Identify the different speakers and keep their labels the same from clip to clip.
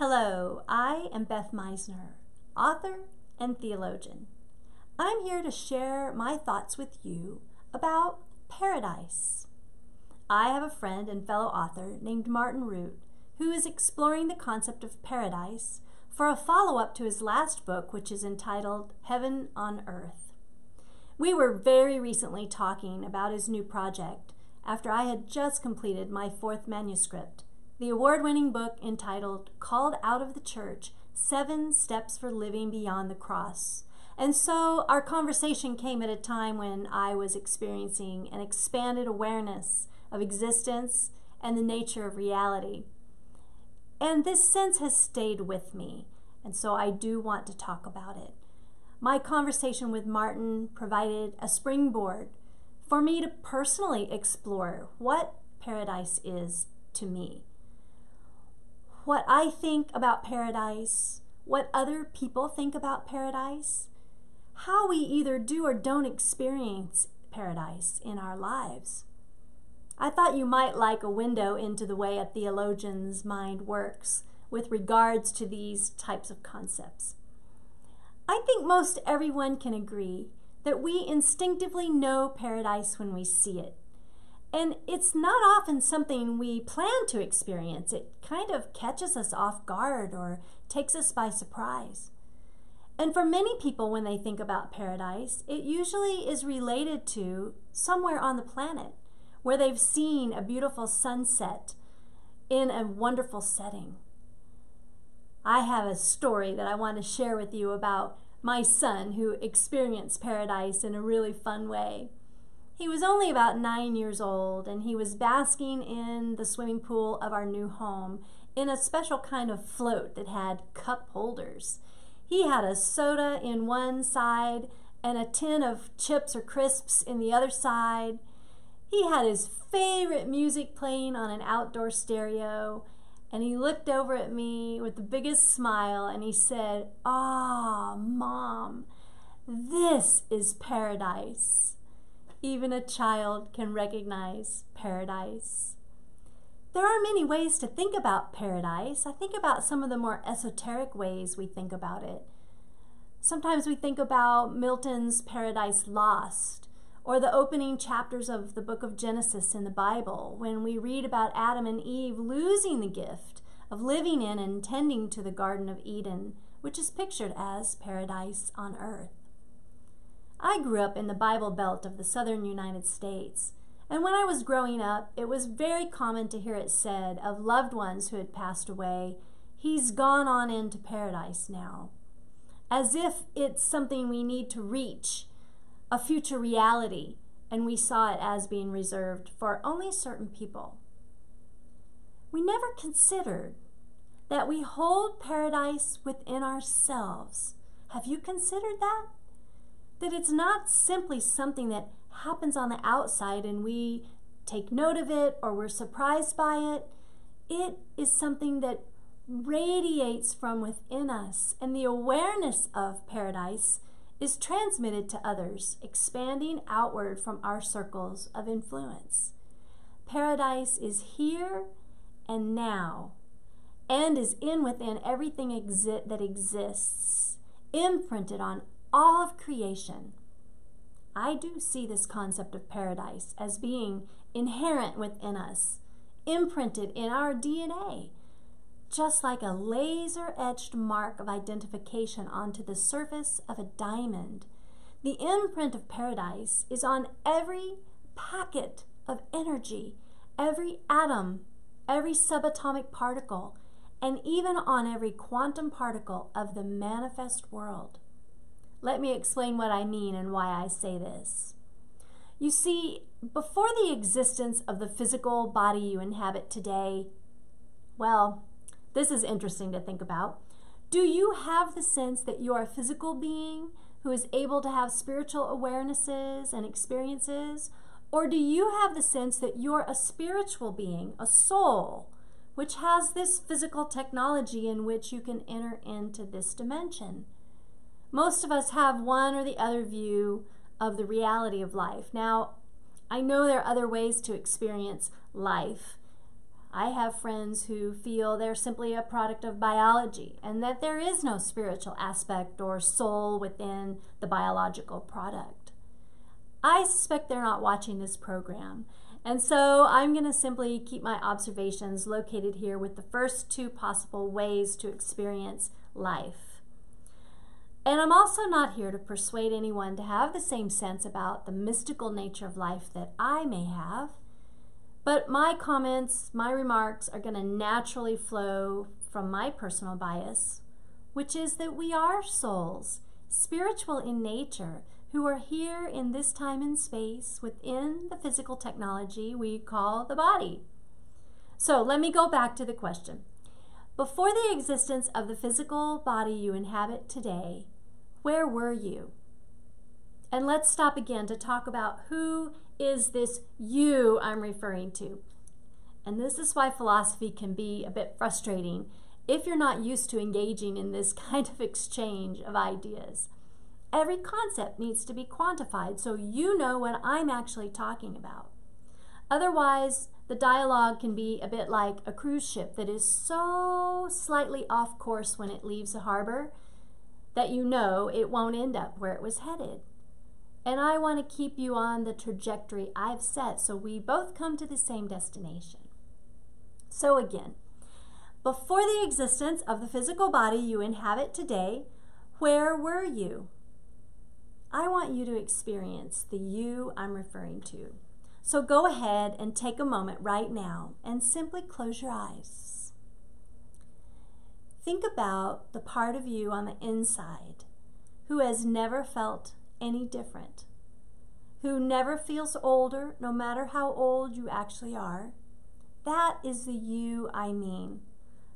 Speaker 1: Hello, I am Beth Misner, author and theologian. I'm here to share my thoughts with you about paradise. I have a friend and fellow author named Martin Root who is exploring the concept of paradise for a follow-up to his last book, which is entitled Heaven on Earth. We were very recently talking about his new project after I had just completed my 4th manuscript, the award-winning book entitled Called Out of the Church, 7 Steps for Living Beyond the Cross. And so our conversation came at a time when I was experiencing an expanded awareness of existence and the nature of reality. And this sense has stayed with me, and so I do want to talk about it. My conversation with Martin provided a springboard for me to personally explore what paradise is to me. What I think about paradise, what other people think about paradise, how we either do or don't experience paradise in our lives. I thought you might like a window into the way a theologian's mind works with regards to these types of concepts. I think most everyone can agree that we instinctively know paradise when we see it. And it's not often something we plan to experience. It kind of catches us off guard or takes us by surprise. And for many people, when they think about paradise, it usually is related to somewhere on the planet where they've seen a beautiful sunset in a wonderful setting. I have a story that I want to share with you about my son who experienced paradise in a really fun way. He was only about 9 years old, and he was basking in the swimming pool of our new home in a special kind of float that had cup holders. He had a soda in one side and a tin of chips or crisps in the other side. He had his favorite music playing on an outdoor stereo, and he looked over at me with the biggest smile and he said, "Ah, Mom, this is paradise." Even a child can recognize paradise. There are many ways to think about paradise. I think about some of the more esoteric ways we think about it. Sometimes we think about Milton's Paradise Lost, or the opening chapters of the book of Genesis in the Bible, when we read about Adam and Eve losing the gift of living in and tending to the Garden of Eden, which is pictured as paradise on earth. I grew up in the Bible Belt of the southern United States, and when I was growing up, it was very common to hear it said of loved ones who had passed away, "He's gone on into paradise now," as if it's something we need to reach, a future reality, and we saw it as being reserved for only certain people. We never considered that we hold paradise within ourselves. Have you considered that? That it's not simply something that happens on the outside and we take note of it or we're surprised by it. It is something that radiates from within us, and the awareness of paradise is transmitted to others, expanding outward from our circles of influence. Paradise is here and now, and is in within everything that exists, imprinted on all of creation. I do see this concept of paradise as being inherent within us, imprinted in our DNA, just like a laser-etched mark of identification onto the surface of a diamond. The imprint of paradise is on every packet of energy, every atom, every subatomic particle, and even on every quantum particle of the manifest world. Let me explain what I mean and why I say this. You see, before the existence of the physical body you inhabit today, well, this is interesting to think about. Do you have the sense that you're a physical being who is able to have spiritual awarenesses and experiences? Or do you have the sense that you're a spiritual being, a soul, which has this physical technology in which you can enter into this dimension? Most of us have one or the other view of the reality of life. Now, I know there are other ways to experience life. I have friends who feel they're simply a product of biology and that there is no spiritual aspect or soul within the biological product. I suspect they're not watching this program, and so I'm going to simply keep my observations located here with the first two possible ways to experience life. And I'm also not here to persuade anyone to have the same sense about the mystical nature of life that I may have, but my comments, my remarks are going to naturally flow from my personal bias, which is that we are souls, spiritual in nature, who are here in this time and space within the physical technology we call the body. So let me go back to the question. Before the existence of the physical body you inhabit today, where were you? And let's stop again to talk about who is this you I'm referring to. And this is why philosophy can be a bit frustrating if you're not used to engaging in this kind of exchange of ideas. Every concept needs to be quantified so you know what I'm actually talking about. Otherwise, the dialogue can be a bit like a cruise ship that is so slightly off course when it leaves a harbor that you know it won't end up where it was headed. And I want to keep you on the trajectory I've set so we both come to the same destination. So again, before the existence of the physical body you inhabit today, where were you? I want you to experience the you I'm referring to. So go ahead and take a moment right now and simply close your eyes. Think about the part of you on the inside who has never felt any different, who never feels older no matter how old you actually are. That is the you I mean.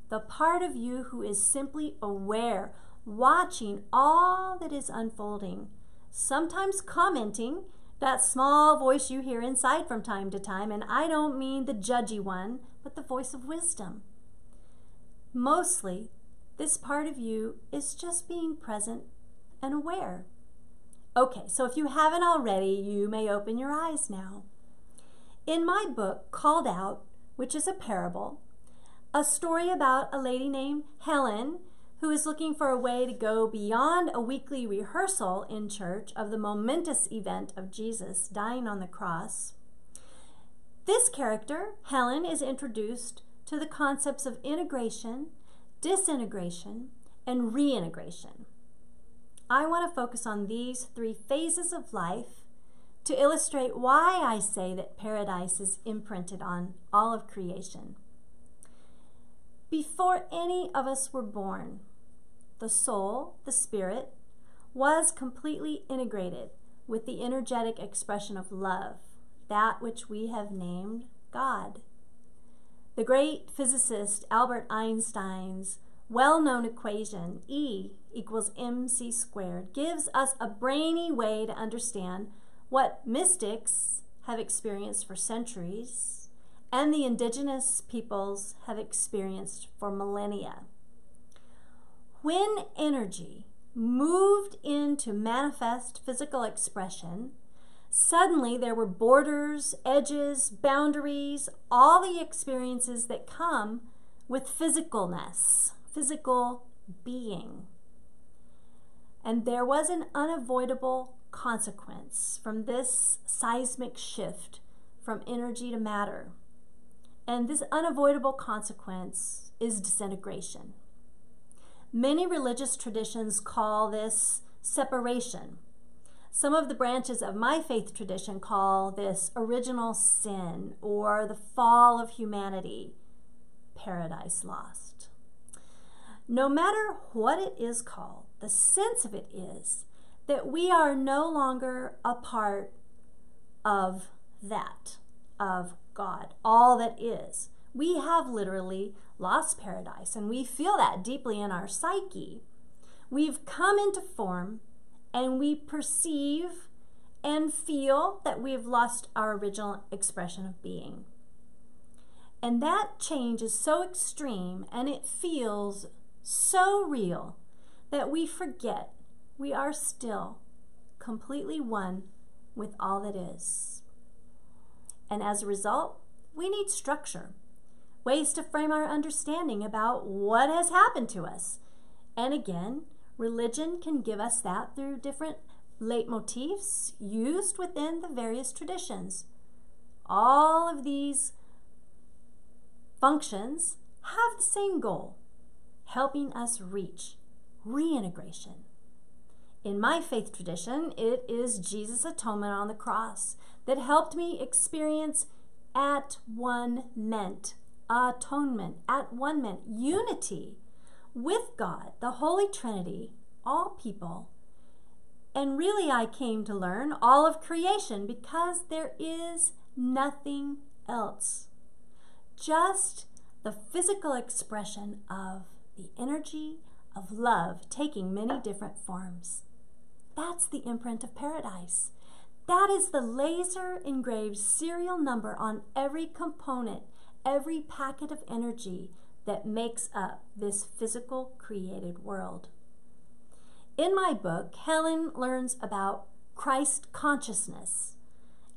Speaker 1: The part of you who is simply aware, watching all that is unfolding, sometimes commenting, that small voice you hear inside from time to time, and I don't mean the judgy one, but the voice of wisdom. Mostly, this part of you is just being present and aware. Okay, so if you haven't already, you may open your eyes now. In my book, Called Out, which is a parable, a story about a lady named Helen who is looking for a way to go beyond a weekly rehearsal in church of the momentous event of Jesus dying on the cross. This character, Helen, is introduced to the concepts of integration, disintegration, and reintegration. I want to focus on these three phases of life to illustrate why I say that paradise is imprinted on all of creation. Before any of us were born, the soul, the spirit, was completely integrated with the energetic expression of love, that which we have named God. The great physicist Albert Einstein's well-known equation, E equals mc squared, gives us a brainy way to understand what mystics have experienced for centuries and the indigenous peoples have experienced for millennia. When energy moved into manifest physical expression, suddenly there were borders, edges, boundaries, all the experiences that come with physicalness, physical being. And there was an unavoidable consequence from this seismic shift from energy to matter. And this unavoidable consequence is disintegration. Many religious traditions call this separation. Some of the branches of my faith tradition call this original sin or the fall of humanity, paradise lost. No matter what it is called, the sense of it is that we are no longer a part of that, of God, all that is. We have literally lost paradise, and we feel that deeply in our psyche. We've come into form, and we perceive and feel that we've lost our original expression of being. And that change is so extreme, and it feels so real that we forget we are still completely one with all that is. And as a result, we need structure. ways to frame our understanding about what has happened to us. And again, religion can give us that through different leitmotifs used within the various traditions. All of these functions have the same goal, helping us reach reintegration. In my faith tradition, it is Jesus' atonement on the cross that helped me experience at-one-ment, atonement, at-one-ment, unity with God, the Holy Trinity, all people. And really I came to learn all of creation because there is nothing else. Just the physical expression of the energy of love taking many different forms. That's the imprint of paradise. That is the laser engraved serial number on every component, every packet of energy that makes up this physical created world. In my book, Helen learns about Christ consciousness,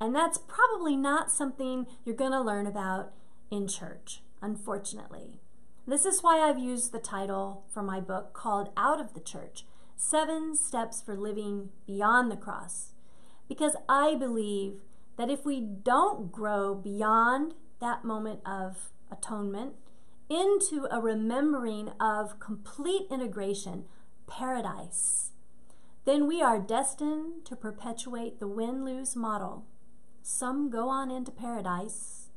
Speaker 1: and that's probably not something you're going to learn about in church, unfortunately. This is why I've used the title for my book called Out of the Church, 7 Steps for Living Beyond the Cross, because I believe that if we don't grow beyond that moment of atonement into a remembering of complete integration, paradise, then we are destined to perpetuate the win-lose model. Some go on into paradise,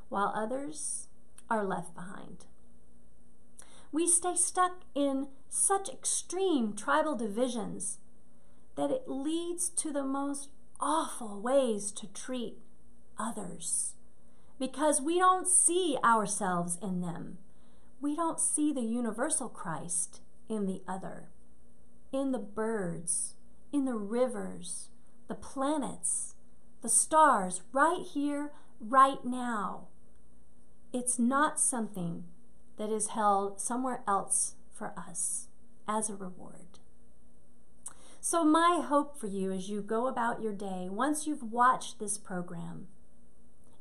Speaker 1: while others are left behind. We stay stuck in such extreme tribal divisions that it leads to the most awful ways to treat others because we don't see ourselves in them. We don't see the universal Christ in the other, in the birds, in the rivers, the planets, the stars, right here, right now. It's not something that is held somewhere else for us as a reward. So my hope for you as you go about your day, once you've watched this program,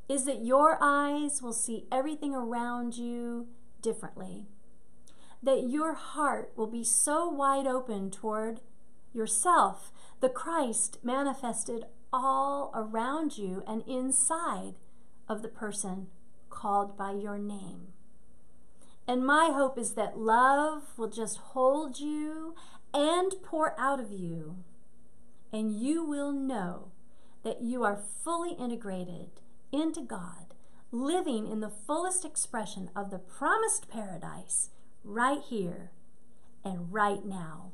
Speaker 1: is that your eyes will see everything around you differently. That your heart will be so wide open toward yourself, the Christ manifested all around you and inside of the person called by your name. And my hope is that love will just hold you and pour out of you, and you will know that you are fully integrated into God, living in the fullest expression of the promised paradise right here and right now.